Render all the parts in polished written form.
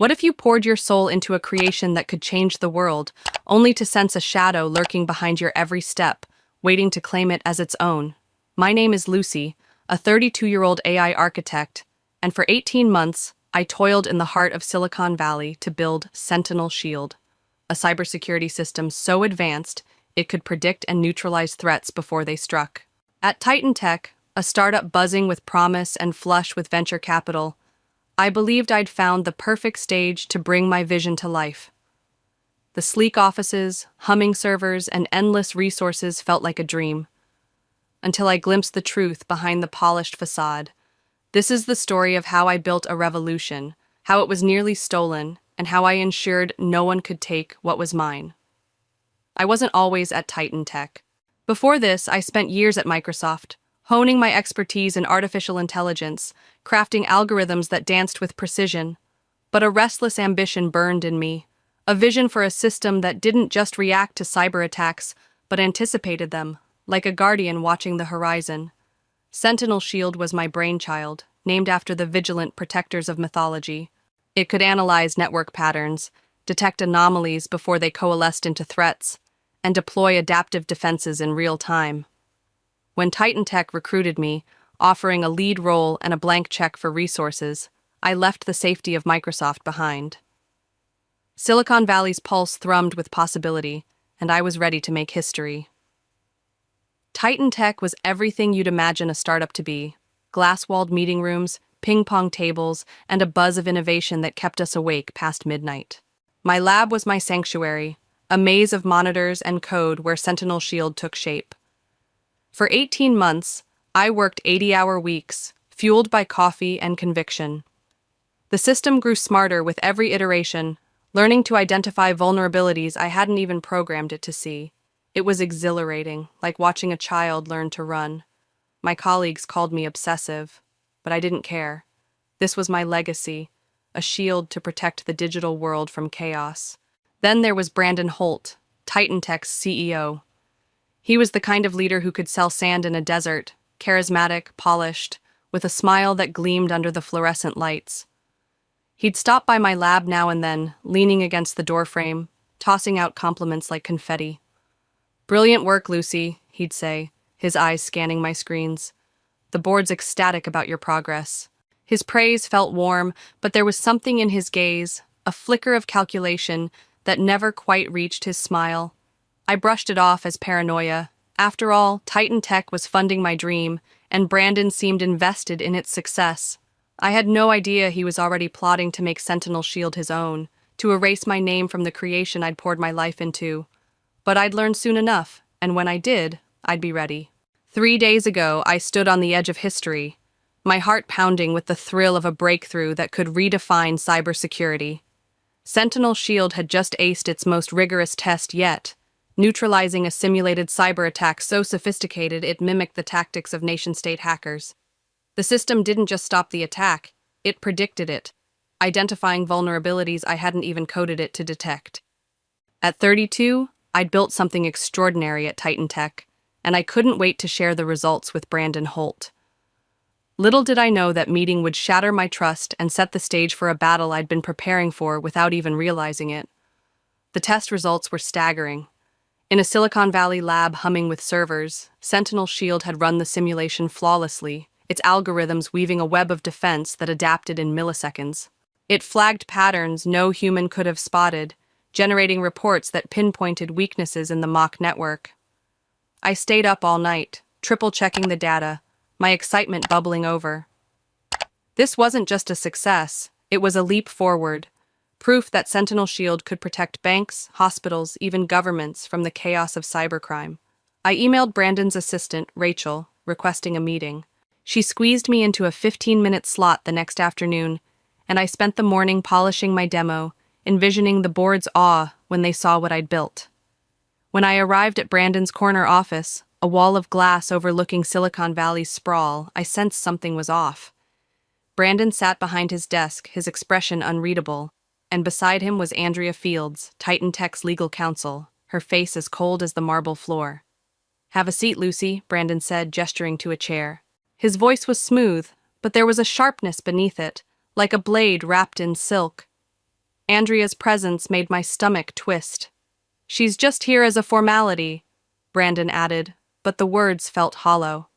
What if you poured your soul into a creation that could change the world, only to sense a shadow lurking behind your every step, waiting to claim it as its own? My name is Lucy, a 32-year-old AI architect, and for 18 months, I toiled in the heart of Silicon Valley to build Sentinel Shield, a cybersecurity system so advanced it could predict and neutralize threats before they struck. At Titan Tech, a startup buzzing with promise and flush with venture capital, I believed I'd found the perfect stage to bring my vision to life. The sleek offices, humming servers, and endless resources felt like a dream, until I glimpsed the truth behind the polished facade. This is the story of how I built a revolution, how it was nearly stolen, and how I ensured no one could take what was mine. I wasn't always at Titan Tech. Before this, I spent years at Microsoft, honing my expertise in artificial intelligence, crafting algorithms that danced with precision. But a restless ambition burned in me, a vision for a system that didn't just react to cyber attacks, but anticipated them, like a guardian watching the horizon. Sentinel Shield was my brainchild, named after the vigilant protectors of mythology. It could analyze network patterns, detect anomalies before they coalesced into threats, and deploy adaptive defenses in real time. When Titan Tech recruited me, offering a lead role and a blank check for resources, I left the safety of Microsoft behind. Silicon Valley's pulse thrummed with possibility, and I was ready to make history. Titan Tech was everything you'd imagine a startup to be: glass-walled meeting rooms, ping-pong tables, and a buzz of innovation that kept us awake past midnight. My lab was my sanctuary, a maze of monitors and code where Sentinel Shield took shape. For 18 months, I worked 80-hour weeks, fueled by coffee and conviction. The system grew smarter with every iteration, learning to identify vulnerabilities I hadn't even programmed it to see. It was exhilarating, like watching a child learn to run. My colleagues called me obsessive, but I didn't care. This was my legacy, a shield to protect the digital world from chaos. Then there was Brandon Holt, Titan Tech's CEO. He was the kind of leader who could sell sand in a desert, charismatic, polished, with a smile that gleamed under the fluorescent lights. He'd stop by my lab now and then, leaning against the doorframe, tossing out compliments like confetti. "Brilliant work, Lucy," he'd say, his eyes scanning my screens. "The board's ecstatic about your progress." His praise felt warm, but there was something in his gaze, a flicker of calculation, that never quite reached his smile. I brushed it off as paranoia. After all, Titan Tech was funding my dream, and Brandon seemed invested in its success. I had no idea he was already plotting to make Sentinel Shield his own, to erase my name from the creation I'd poured my life into. But I'd learn soon enough, and when I did, I'd be ready. 3 days ago, I stood on the edge of history, my heart pounding with the thrill of a breakthrough that could redefine cybersecurity. Sentinel Shield had just aced its most rigorous test yet, neutralizing a simulated cyber attack so sophisticated it mimicked the tactics of nation-state hackers. The system didn't just stop the attack, it predicted it, identifying vulnerabilities I hadn't even coded it to detect. At 32, I'd built something extraordinary at Titan Tech, and I couldn't wait to share the results with Brandon Holt. Little did I know that meeting would shatter my trust and set the stage for a battle I'd been preparing for without even realizing it. The test results were staggering. In a Silicon Valley lab humming with servers, Sentinel Shield had run the simulation flawlessly, its algorithms weaving a web of defense that adapted in milliseconds. It flagged patterns no human could have spotted, generating reports that pinpointed weaknesses in the mock network. I stayed up all night, triple-checking the data, my excitement bubbling over. This wasn't just a success, it was a leap forward. Proof that Sentinel Shield could protect banks, hospitals, even governments from the chaos of cybercrime. I emailed Brandon's assistant, Rachel, requesting a meeting. She squeezed me into a 15-minute slot the next afternoon, and I spent the morning polishing my demo, envisioning the board's awe when they saw what I'd built. When I arrived at Brandon's corner office, a wall of glass overlooking Silicon Valley's sprawl, I sensed something was off. Brandon sat behind his desk, his expression unreadable, and beside him was Andrea Fields, Titan Tech's legal counsel, her face as cold as the marble floor. "Have a seat, Lucy," Brandon said, gesturing to a chair. His voice was smooth, but there was a sharpness beneath it, like a blade wrapped in silk. Andrea's presence made my stomach twist. "She's just here as a formality," Brandon added, but the words felt hollow.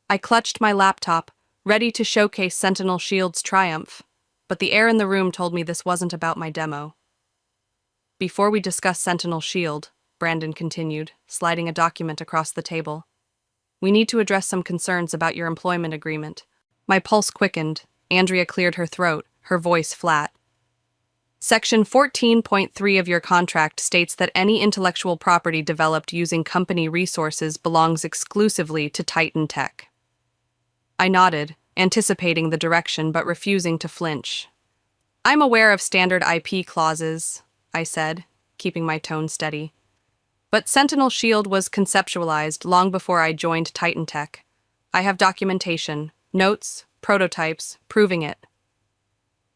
I clutched my laptop, ready to showcase Sentinel Shield's triumph, but the air in the room told me this wasn't about my demo. "Before we discuss Sentinel Shield," Brandon continued, sliding a document across the table, "we need to address some concerns about your employment agreement." My pulse quickened. Andrea cleared her throat, her voice flat. "Section 14.3 of your contract states that any intellectual property developed using company resources belongs exclusively to Titan Tech." I nodded, anticipating the direction but refusing to flinch. "I'm aware of standard IP clauses," I said, keeping my tone steady. "But Sentinel Shield was conceptualized long before I joined Titan Tech. I have documentation, notes, prototypes, proving it."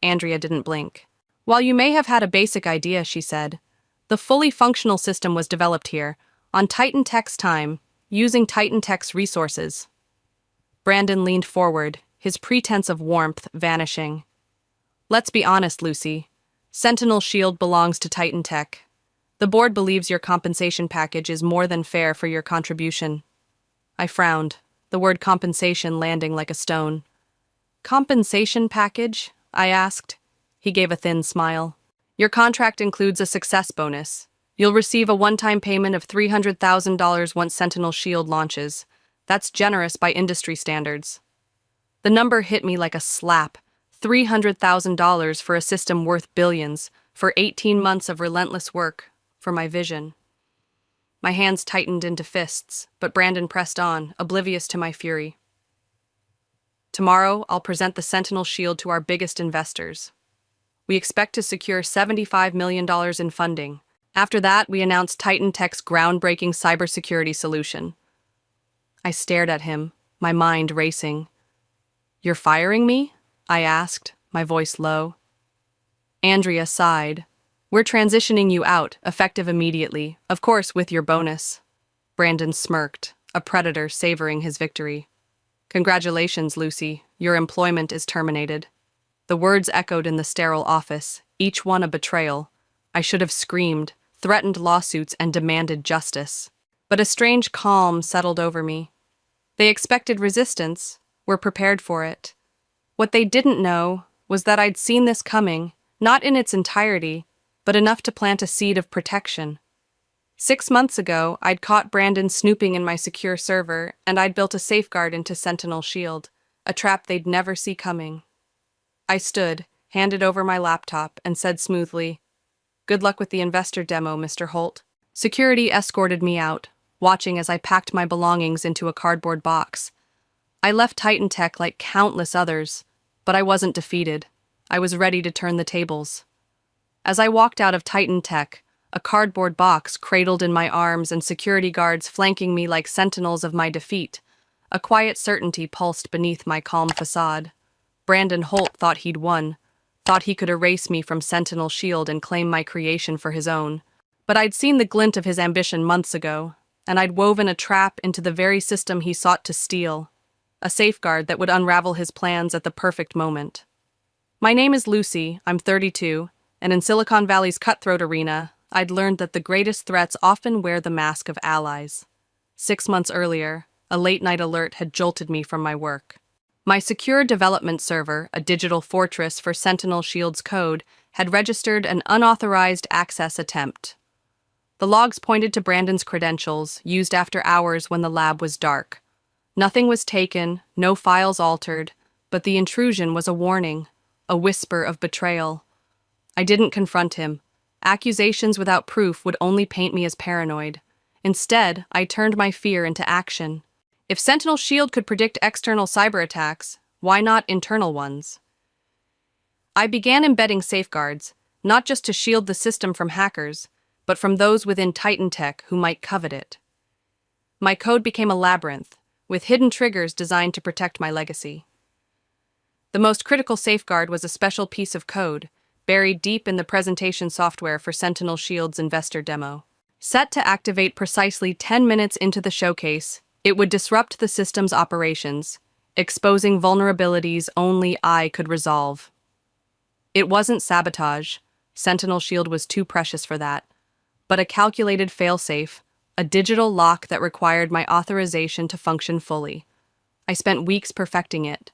Andrea didn't blink. "While you may have had a basic idea," she said, "the fully functional system was developed here, on Titan Tech's time, using Titan Tech's resources." Brandon leaned forward, his pretense of warmth vanishing. "Let's be honest, Lucy. Sentinel Shield belongs to Titan Tech. The board believes your compensation package is more than fair for your contribution." I frowned, the word compensation landing like a stone. "Compensation package?" I asked. He gave a thin smile. "Your contract includes a success bonus. You'll receive a one-time payment of $300,000 once Sentinel Shield launches. That's generous by industry standards." The number hit me like a slap. $300,000 for a system worth billions, for 18 months of relentless work, for my vision. My hands tightened into fists, but Brandon pressed on, oblivious to my fury. "Tomorrow, I'll present the Sentinel Shield to our biggest investors. We expect to secure $75 million in funding. After that, we announce Titan Tech's groundbreaking cybersecurity solution." I stared at him, my mind racing. "You're firing me?" I asked, my voice low. Andrea sighed. "We're transitioning you out, effective immediately, of course with your bonus." Brandon smirked, a predator savoring his victory. "Congratulations, Lucy. Your employment is terminated." The words echoed in the sterile office, each one a betrayal. I should have screamed, threatened lawsuits, and demanded justice. But a strange calm settled over me. They expected resistance, were prepared for it. What they didn't know was that I'd seen this coming, not in its entirety, but enough to plant a seed of protection. 6 months ago, I'd caught Brandon snooping in my secure server, and I'd built a safeguard into Sentinel Shield, a trap they'd never see coming. I stood, handed over my laptop, and said smoothly, "Good luck with the investor demo, Mr. Holt." Security escorted me out, watching as I packed my belongings into a cardboard box. I left Titan Tech like countless others, but I wasn't defeated. I was ready to turn the tables. As I walked out of Titan Tech, a cardboard box cradled in my arms and security guards flanking me like sentinels of my defeat, a quiet certainty pulsed beneath my calm facade. Brandon Holt thought he'd won, thought he could erase me from Sentinel Shield and claim my creation for his own. But I'd seen the glint of his ambition months ago, and I'd woven a trap into the very system he sought to steal, a safeguard that would unravel his plans at the perfect moment. My name is Lucy, I'm 32, and in Silicon Valley's cutthroat arena, I'd learned that the greatest threats often wear the mask of allies. 6 months earlier, a late-night alert had jolted me from my work. My secure development server, a digital fortress for Sentinel Shield's code, had registered an unauthorized access attempt. The logs pointed to Brandon's credentials, used after hours when the lab was dark. Nothing was taken, no files altered, but the intrusion was a warning, a whisper of betrayal. I didn't confront him. Accusations without proof would only paint me as paranoid. Instead, I turned my fear into action. If Sentinel Shield could predict external cyber attacks, why not internal ones? I began embedding safeguards, not just to shield the system from hackers, but from those within Titan Tech who might covet it. My code became a labyrinth, with hidden triggers designed to protect my legacy. The most critical safeguard was a special piece of code, buried deep in the presentation software for Sentinel Shield's investor demo. Set to activate precisely 10 minutes into the showcase, it would disrupt the system's operations, exposing vulnerabilities only I could resolve. It wasn't sabotage, Sentinel Shield was too precious for that. But a calculated failsafe, a digital lock that required my authorization to function fully. I spent weeks perfecting it,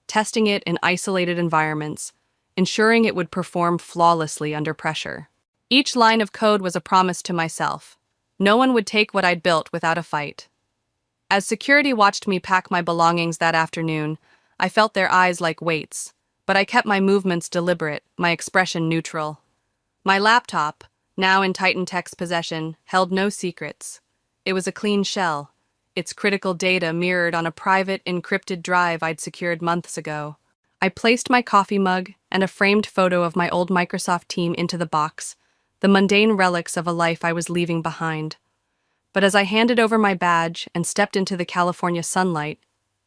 testing it in isolated environments, ensuring it would perform flawlessly under pressure. Each line of code was a promise to myself. No one would take what I'd built without a fight. As security watched me pack my belongings that afternoon, I felt their eyes like weights, but I kept my movements deliberate, my expression neutral. My laptop, now in Titan Tech's possession, held no secrets. It was a clean shell, its critical data mirrored on a private, encrypted drive I'd secured months ago. I placed my coffee mug and a framed photo of my old Microsoft team into the box, the mundane relics of a life I was leaving behind. But as I handed over my badge and stepped into the California sunlight,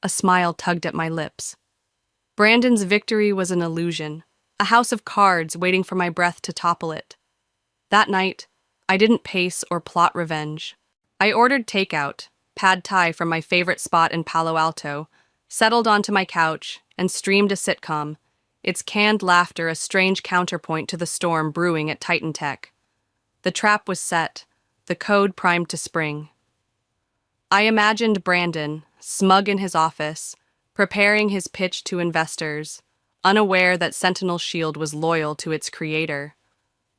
a smile tugged at my lips. Brandon's victory was an illusion, a house of cards waiting for my breath to topple it. That night, I didn't pace or plot revenge. I ordered takeout, pad thai from my favorite spot in Palo Alto, settled onto my couch, and streamed a sitcom, its canned laughter a strange counterpoint to the storm brewing at Titan Tech. The trap was set, the code primed to spring. I imagined Brandon, smug in his office, preparing his pitch to investors, unaware that Sentinel Shield was loyal to its creator.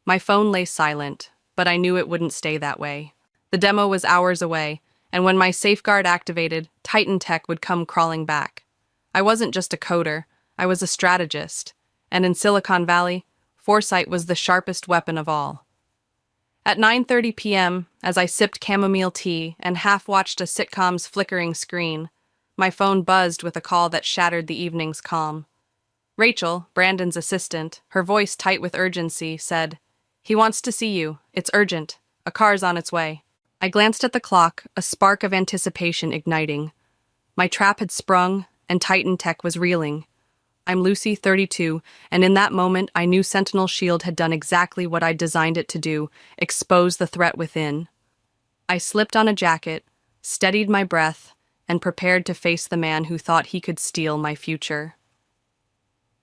My phone lay silent, but I knew it wouldn't stay that way. The demo was hours away, and when my safeguard activated, Titan Tech would come crawling back. I wasn't just a coder, I was a strategist, and in Silicon Valley, foresight was the sharpest weapon of all. At 9:30 p.m., as I sipped chamomile tea and half-watched a sitcom's flickering screen, my phone buzzed with a call that shattered the evening's calm. Rachel, Brandon's assistant, her voice tight with urgency, said, "He wants to see you. It's urgent. A car's on its way." I glanced at the clock, a spark of anticipation igniting. My trap had sprung, and Titan Tech was reeling. I'm Lucy, 32, and in that moment I knew Sentinel Shield had done exactly what I'd designed it to do, expose the threat within. I slipped on a jacket, steadied my breath, and prepared to face the man who thought he could steal my future.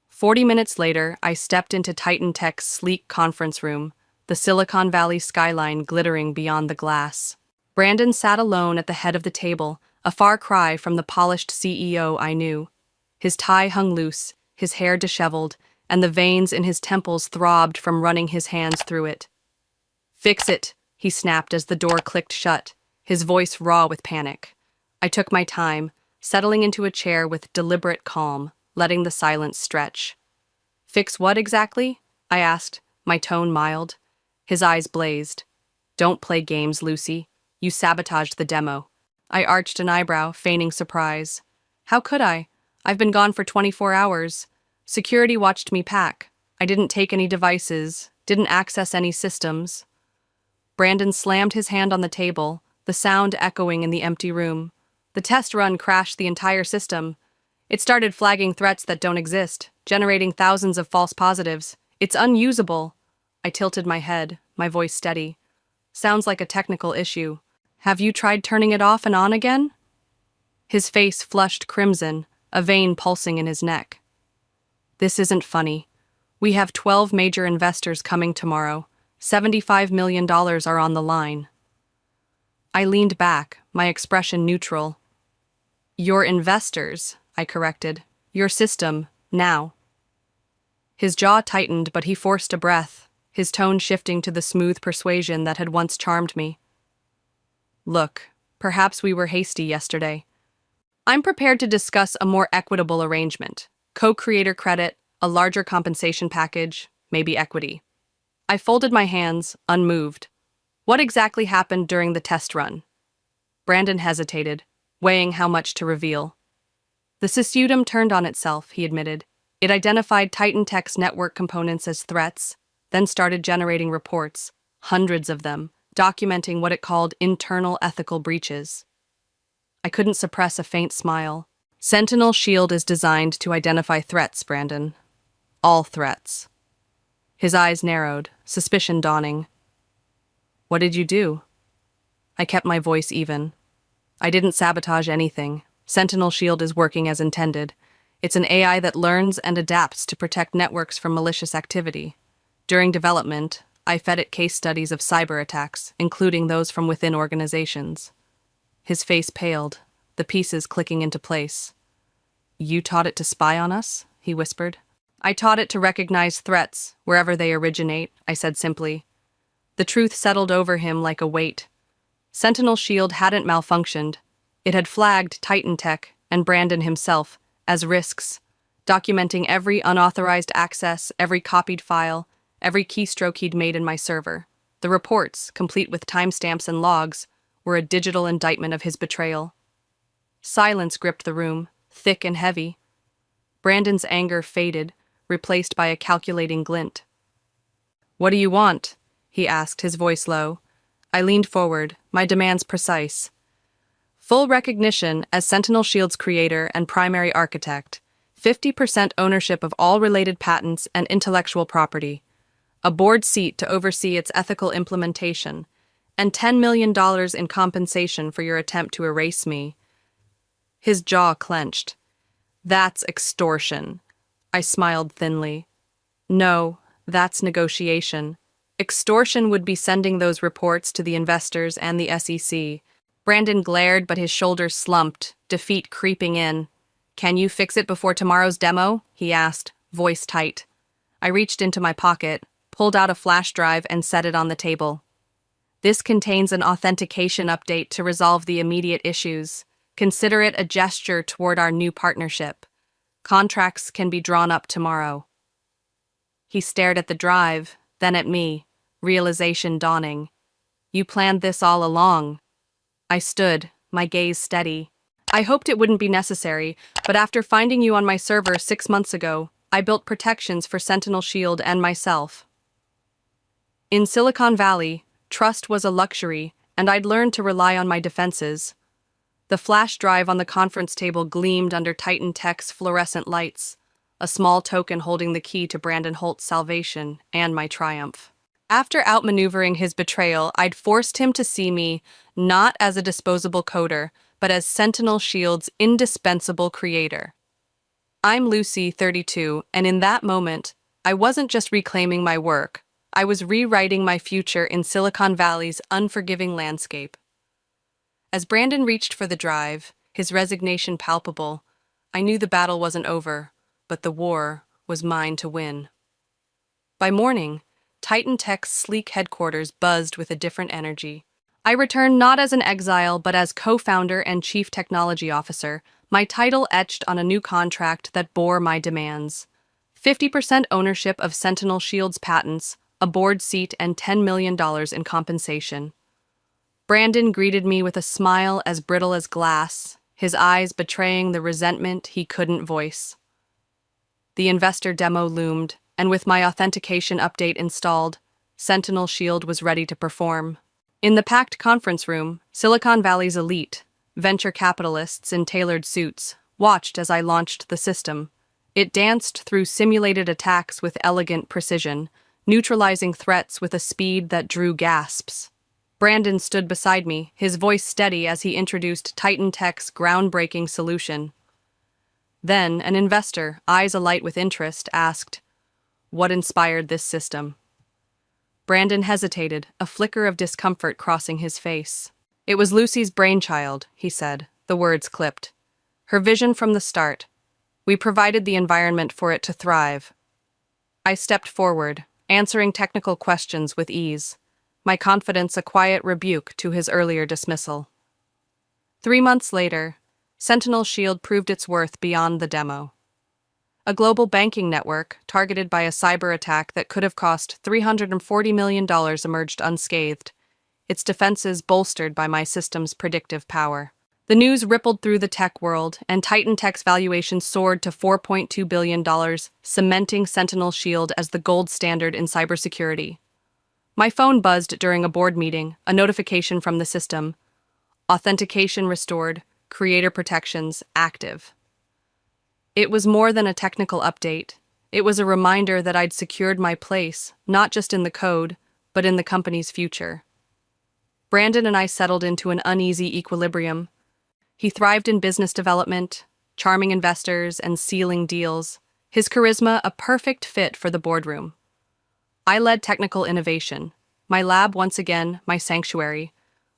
40 minutes later, I stepped into Titan Tech's sleek conference room, the Silicon Valley skyline glittering beyond the glass. Brandon sat alone at the head of the table, a far cry from the polished CEO I knew. His tie hung loose, his hair disheveled, and the veins in his temples throbbed from running his hands through it. "Fix it," he snapped as the door clicked shut, his voice raw with panic. I took my time, settling into a chair with deliberate calm, letting the silence stretch. "Fix what exactly?" I asked, my tone mild. His eyes blazed. "Don't play games, Lucy. You sabotaged the demo." I arched an eyebrow, feigning surprise. "How could I? I've been gone for 24 hours. Security watched me pack. I didn't take any devices, didn't access any systems." Brandon slammed his hand on the table, the sound echoing in the empty room. "The test run crashed the entire system. It started flagging threats that don't exist, generating thousands of false positives. It's unusable." I tilted my head, my voice steady. "Sounds like a technical issue. Have you tried turning it off and on again?" His face flushed crimson, a vein pulsing in his neck. "This isn't funny. We have 12 major investors coming tomorrow. $75 million are on the line." I leaned back, my expression neutral. "Your investors," I corrected. "Your system, now." His jaw tightened, but he forced a breath, his tone shifting to the smooth persuasion that had once charmed me. "Look, perhaps we were hasty yesterday. I'm prepared to discuss a more equitable arrangement. Co-creator credit, a larger compensation package, maybe equity." I folded my hands, unmoved. "What exactly happened during the test run?" Brandon hesitated, weighing how much to reveal. "The system turned on itself," he admitted. "It identified Titan Tech's network components as threats, then started generating reports, hundreds of them, documenting what it called internal ethical breaches." I couldn't suppress a faint smile. "Sentinel Shield is designed to identify threats, Brandon. All threats." His eyes narrowed, suspicion dawning. "What did you do?" I kept my voice even. "I didn't sabotage anything. Sentinel Shield is working as intended. It's an AI that learns and adapts to protect networks from malicious activity. During development, I fed it case studies of cyber attacks, including those from within organizations. His face paled, the pieces clicking into place. "You taught it to spy on us?" he whispered. "I taught it to recognize threats, wherever they originate," I said simply. The truth settled over him like a weight. Sentinel Shield hadn't malfunctioned. It had flagged Titan Tech and Brandon himself as risks, documenting every unauthorized access, every copied file, every keystroke he'd made in my server. The reports, complete with timestamps and logs, were a digital indictment of his betrayal. Silence gripped the room, thick and heavy. Brandon's anger faded, replaced by a calculating glint. "What do you want?" he asked, his voice low. I leaned forward, my demands precise. Full recognition as Sentinel Shield's creator and primary architect, 50% ownership of all related patents and intellectual property, a board seat to oversee its ethical implementation, and $10 million in compensation for your attempt to erase me. His jaw clenched. "That's extortion." I smiled thinly. "No, that's negotiation. Extortion would be sending those reports to the investors and the SEC. Brandon glared, but his shoulders slumped, defeat creeping in. "Can you fix it before tomorrow's demo?" he asked, voice tight. I reached into my pocket, pulled out a flash drive, and set it on the table. "This contains an authentication update to resolve the immediate issues. Consider it a gesture toward our new partnership. Contracts can be drawn up tomorrow." He stared at the drive, then at me, realization dawning. "You planned this all along." I stood, my gaze steady. "I hoped it wouldn't be necessary, but after finding you on my server 6 months ago, I built protections for Sentinel Shield and myself." In Silicon Valley, trust was a luxury, and I'd learned to rely on my defenses. The flash drive on the conference table gleamed under Titan Tech's fluorescent lights, a small token holding the key to Brandon Holt's salvation and my triumph. After outmaneuvering his betrayal, I'd forced him to see me not as a disposable coder, but as Sentinel Shield's indispensable creator. I'm Lucy, 32, and in that moment, I wasn't just reclaiming my work, I was rewriting my future in Silicon Valley's unforgiving landscape. As Brandon reached for the drive, his resignation palpable, I knew the battle wasn't over, but the war was mine to win. By morning, Titan Tech's sleek headquarters buzzed with a different energy. I returned not as an exile, but as co-founder and chief technology officer, my title etched on a new contract that bore my demands. 50% ownership of Sentinel Shield's patents, a board seat, and $10 million in compensation. Brandon greeted me with a smile as brittle as glass, his eyes betraying the resentment he couldn't voice. The investor demo loomed, and with my authentication update installed, Sentinel Shield was ready to perform. In the packed conference room, Silicon Valley's elite, venture capitalists in tailored suits, watched as I launched the system. It danced through simulated attacks with elegant precision, neutralizing threats with a speed that drew gasps. Brandon stood beside me, his voice steady as he introduced Titan Tech's groundbreaking solution. Then, an investor, eyes alight with interest, asked, "What inspired this system?" Brandon hesitated, a flicker of discomfort crossing his face. "It was Lucy's brainchild," he said, the words clipped. "Her vision from the start. We provided the environment for it to thrive." I stepped forward, answering technical questions with ease, my confidence a quiet rebuke to his earlier dismissal. 3 months later, Sentinel Shield proved its worth beyond the demo. A global banking network, targeted by a cyber attack that could have cost $340 million, emerged unscathed, its defenses bolstered by my system's predictive power. The news rippled through the tech world, and Titan Tech's valuation soared to $4.2 billion, cementing Sentinel Shield as the gold standard in cybersecurity. My phone buzzed during a board meeting, a notification from the system. Authentication restored, creator protections active. It was more than a technical update. It was a reminder that I'd secured my place, not just in the code, but in the company's future. Brandon and I settled into an uneasy equilibrium. He thrived in business development, charming investors, and sealing deals, his charisma a perfect fit for the boardroom. I led technical innovation. My lab, once again, my sanctuary,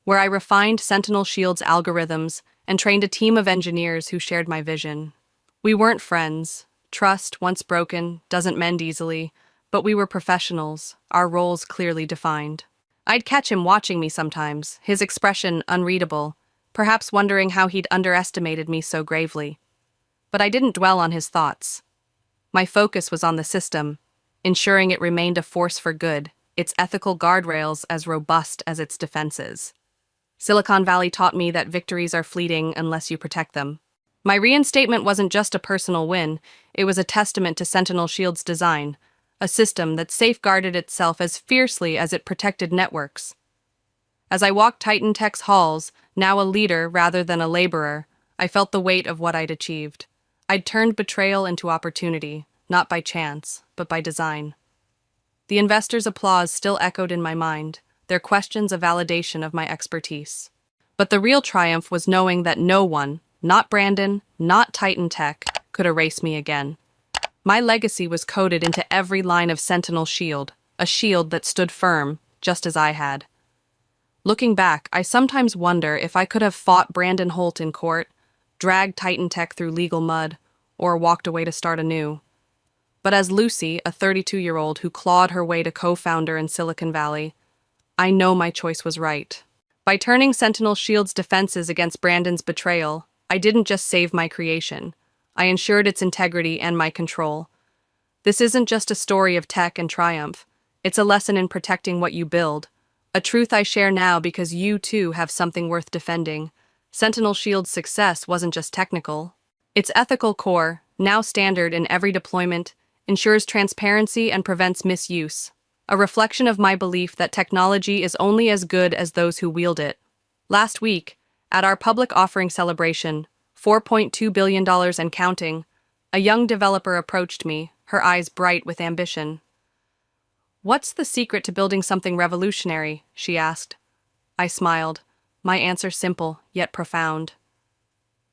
where I refined Sentinel Shield's algorithms and trained a team of engineers who shared my vision. We weren't friends. Trust, once broken, doesn't mend easily, but we were professionals, our roles clearly defined. I'd catch him watching me sometimes, his expression unreadable, perhaps wondering how he'd underestimated me so gravely. But I didn't dwell on his thoughts. My focus was on the system, ensuring it remained a force for good, its ethical guardrails as robust as its defenses. Silicon Valley taught me that victories are fleeting unless you protect them. My reinstatement wasn't just a personal win, it was a testament to Sentinel Shield's design, a system that safeguarded itself as fiercely as it protected networks. As I walked Titan Tech's halls, now a leader rather than a laborer, I felt the weight of what I'd achieved. I'd turned betrayal into opportunity, not by chance, but by design. The investors' applause still echoed in my mind, their questions a validation of my expertise. But the real triumph was knowing that no one, not Brandon, not Titan Tech, could erase me again. My legacy was coded into every line of Sentinel Shield, a shield that stood firm, just as I had. Looking back, I sometimes wonder if I could have fought Brandon Holt in court, dragged Titan Tech through legal mud, or walked away to start anew. But as Lucy, a 32-year-old who clawed her way to co-founder in Silicon Valley, I know my choice was right. By turning Sentinel Shield's defenses against Brandon's betrayal, I didn't just save my creation. I ensured its integrity and my control. This isn't just a story of tech and triumph. It's a lesson in protecting what you build. A truth I share now because you, too, have something worth defending. Sentinel Shield's success wasn't just technical. Its ethical core, now standard in every deployment, ensures transparency and prevents misuse, a reflection of my belief that technology is only as good as those who wield it. Last week, at our public offering celebration, $4.2 billion and counting, a young developer approached me, her eyes bright with ambition. "What's the secret to building something revolutionary?" she asked. I smiled, my answer simple yet profound.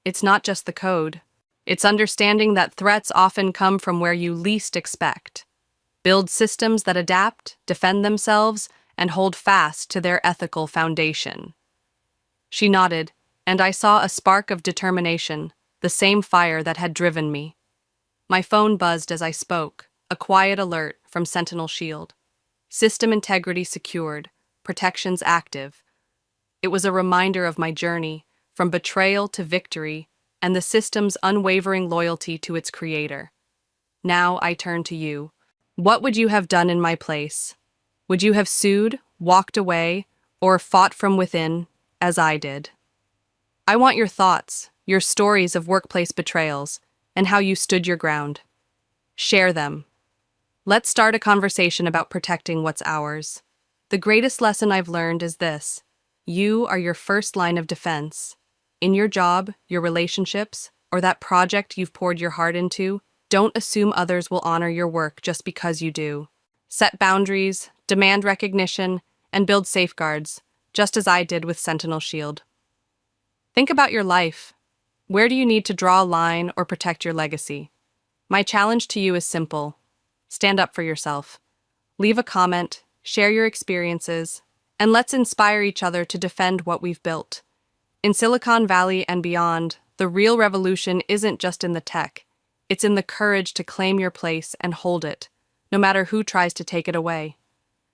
It's not just the code. It's understanding that threats often come from where you least expect. Build systems that adapt, defend themselves, and hold fast to their ethical foundation. She nodded, and I saw a spark of determination, the same fire that had driven me. My phone buzzed as I spoke, a quiet alert from Sentinel Shield. System integrity secured, protections active. It was a reminder of my journey, from betrayal to victory, and the system's unwavering loyalty to its creator. Now I turn to you. What would you have done in my place? Would you have sued, walked away, or fought from within, as I did? I want your thoughts, your stories of workplace betrayals, and how you stood your ground. Share them. Let's start a conversation about protecting what's ours. The greatest lesson I've learned is this: you are your first line of defense. In your job, your relationships, or that project you've poured your heart into, don't assume others will honor your work just because you do. Set boundaries, demand recognition, and build safeguards, just as I did with Sentinel Shield. Think about your life. Where do you need to draw a line or protect your legacy? My challenge to you is simple. Stand up for yourself. Leave a comment, share your experiences, and let's inspire each other to defend what we've built. In Silicon Valley and beyond, the real revolution isn't just in the tech. It's in the courage to claim your place and hold it, no matter who tries to take it away.